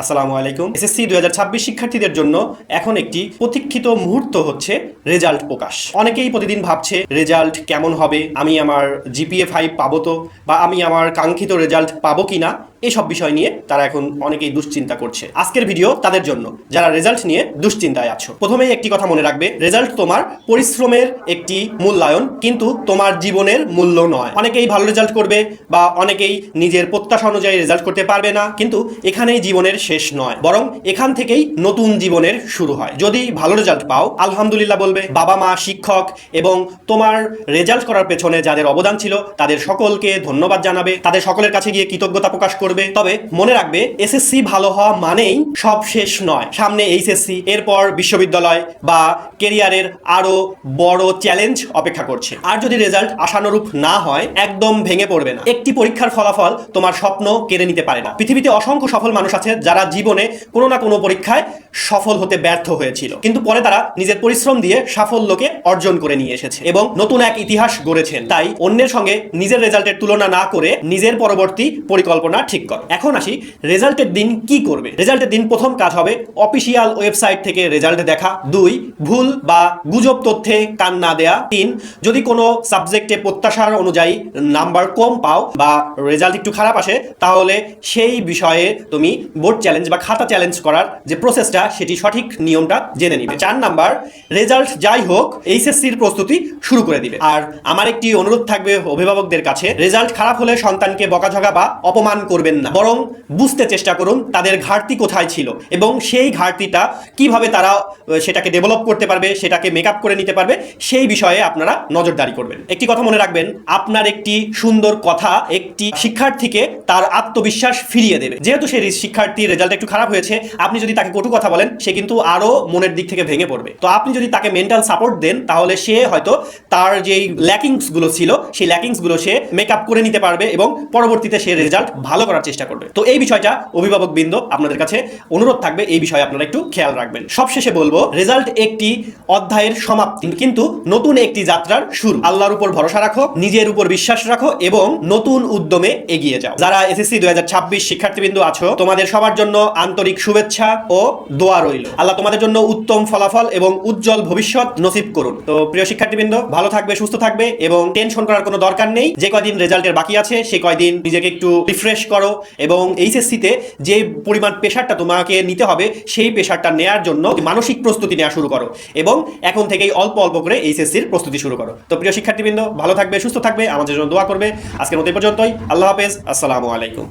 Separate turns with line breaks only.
আসসালামু আলাইকুম। এসএসসি 2026 শিক্ষার্থীদের জন্য এখন একটি প্রতীক্ষিত মুহূর্ত হচ্ছে রেজাল্ট প্রকাশ। অনেকেই প্রতিদিন ভাবছে রেজাল্ট কেমন হবে, আমি আমার জিপিএ 5 পাবো তো, বা আমি আমার কাঙ্ক্ষিত রেজাল্ট পাবো কিনা, এসব বিষয় নিয়ে তারা এখন অনেকেই দুশ্চিন্তা করছে। আজকের ভিডিও তাদের জন্য যারা রেজাল্ট নিয়ে দুশ্চিন্তায় আছো। প্রথমেই একটি কথা মনে রাখবে, রেজাল্ট তোমার পরিশ্রমের একটি মূল্যায়ন, কিন্তু তোমার জীবনের মূল্য নয়। অনেকেই ভালো রেজাল্ট করবে বা অনেকেই নিজের প্রত্যাশা অনুযায়ী রেজাল্ট করতে পারবে না, কিন্তু এখানেই জীবনের শেষ নয়, বরং এখান থেকেই নতুন জীবনের শুরু হয়। যদি ভালো রেজাল্ট পাও, আলহামদুলিল্লাহ বলবে, বাবা মা, শিক্ষক এবং তোমার রেজাল্ট করার পেছনে যাদের অবদান ছিল তাদের সকলকে ধন্যবাদ জানাবে, তাদের সকলের কাছে গিয়ে কৃতজ্ঞতা প্রকাশ করবে। তবে মনে রাখবে, এসএসসি ভালো হওয়া মানেই সব শেষ নয়। সামনে এইচএসসি, এরপর বিশ্ববিদ্যালয় বা কেরিয়ারের আরো বড় চ্যালেঞ্জ অপেক্ষা করছে। আর যদি রেজাল্ট আশানুরূপ না হয়, একদম ভেঙে পড়বে না। একটি পরীক্ষার ফলাফল তোমার স্বপ্ন কেড়ে নিতে পারে না। পৃথিবীতে অসংখ্য সফল মানুষ আছে যারা জীবনে কোনো না কোনো পরীক্ষায় সফল হতে ব্যর্থ হয়েছিল, কিন্তু পরে তারা নিজের পরিশ্রম দিয়ে সাফল্যকে অর্জন করে নিয়ে এসেছে এবং নতুন এক ইতিহাস গড়েছেন। তাই অন্যের সঙ্গে নিজের রেজাল্টের তুলনা না করে নিজের পরবর্তী পরিকল্পনা ঠিক করো। এখন আসি, রেজাল্টের দিন কি করবে। রেজাল্টের দিন প্রথম কাজ হবে অফিসিয়াল ওয়েবসাইট থেকে রেজাল্ট দেখা। 2, ভুল বা গুজব তথ্যে কান না দেয়া। 3, যদি কোনো সাবজেক্টে প্রত্যাশার অনুযায়ী নাম্বার কম পাও বা রেজাল্ট একটু খারাপ আসে, তাহলে সেই বিষয়ে তুমি বোর্ড চ্যালেঞ্জ বা খাতা চ্যালেঞ্জ করার যে প্রসেসটা, সেটি সঠিক নিয়মটা জেনে নিবে। 4 নাম্বার, রেজাল্ট যাই হোক, এইচএসসির প্রস্তুতি শুরু করে দিবে। আর আমার একটি অনুরোধ থাকবে অভিভাবকদের কাছে, রেজাল্ট খারাপ হলে সন্তানকে বকাঝকা বা অপমান করবেন না, বরং বুঝতে চেষ্টা করুন তাদের ঘাটতি কোথায় ছিল এবং সেই ঘাটতিটা কিভাবে তারা সেটাকে ডেভেলপ করতে পারবে, সেটাকে মেকআপ করে নিতে পারবে, সেই বিষয়ে আপনারা নজরদারি করবেন। একটি কথা মনে রাখবেন, আপনার একটি সুন্দর কথা একটি শিক্ষার্থীকে তার আত্মবিশ্বাস ফিরিয়ে দেবে। যেহেতু সেই শিক্ষার্থীর রেজাল্ট একটু খারাপ হয়েছে, আপনি যদি তাকে কটু কথা বলেন, সে কিন্তু আরো মনের দিক থেকে ভেঙে পড়বে। তো আপনি যদি তাকে মেন্টাল সাপোর্ট দেন, তাহলে সে হয়তো তার যেই ল্যাকিংস গুলো ছিল, সেই ল্যাকিংস গুলো সে মেকআপ করে নিতে পারবে এবং পরবর্তীতে সে রেজাল্ট ভালো করার চেষ্টা করবে। তো এই বিষয়টা অভিভাবকবৃন্দ, আপনাদের কাছে অনুরোধ থাকবে এই বিষয়ে আপনারা একটু খেয়াল রাখবেন। সবশেষে বলবো, রেজাল্ট একটি অধ্যায়ের সমাপ্তি, কিন্তু নতুন একটি যাত্রার শুরু। আল্লাহর উপর ভরসা রাখো, নিজের উপর বিশ্বাস রাখো এবং নতুন উদ্যমে এগিয়ে যাও। যারা এসএসসি 2026 শিক্ষার্থীবৃন্দ আছো, তোমাদের সবার জন্য আন্তরিক শুভেচ্ছা ও দোয়া রইল। আল্লাহ তোমাদের জন্য উত্তম ফলাফল এবং উজ্জ্বল ভবিষ্যৎ নসিব করুন। তো প্রিয় শিক্ষার্থীবৃন্দ, ভালো থাকবে, সুস্থ থাকবে এবং টেনশন করার কোনো দরকার নেই। যে কয়দিন রেজাল্টের বাকি আছে, সেই কয়দিন নিজেকে একটু রিফ্রেশ করো এবং এইচএসসিতে যে পরিমাণ প্রেশারটা তোমাকে নিতে হবে, সেই প্রেশারটা নেওয়ার জন্য মানসিক প্রস্তুতি নেওয়া শুরু করো এবং এখন থেকেই অল্প অল্প করে এইচএসসির প্রস্তুতি শুরু করো। তো প্রিয় শিক্ষার্থীবৃন্দ, ভালো থাকবে, সুস্থ থাকবে, আমাদের জন্য দোয়া করবে। আজকের মতো এই পর্যন্তই। আল্লাহ হাফেজ, আসসালামু আলাইকুম।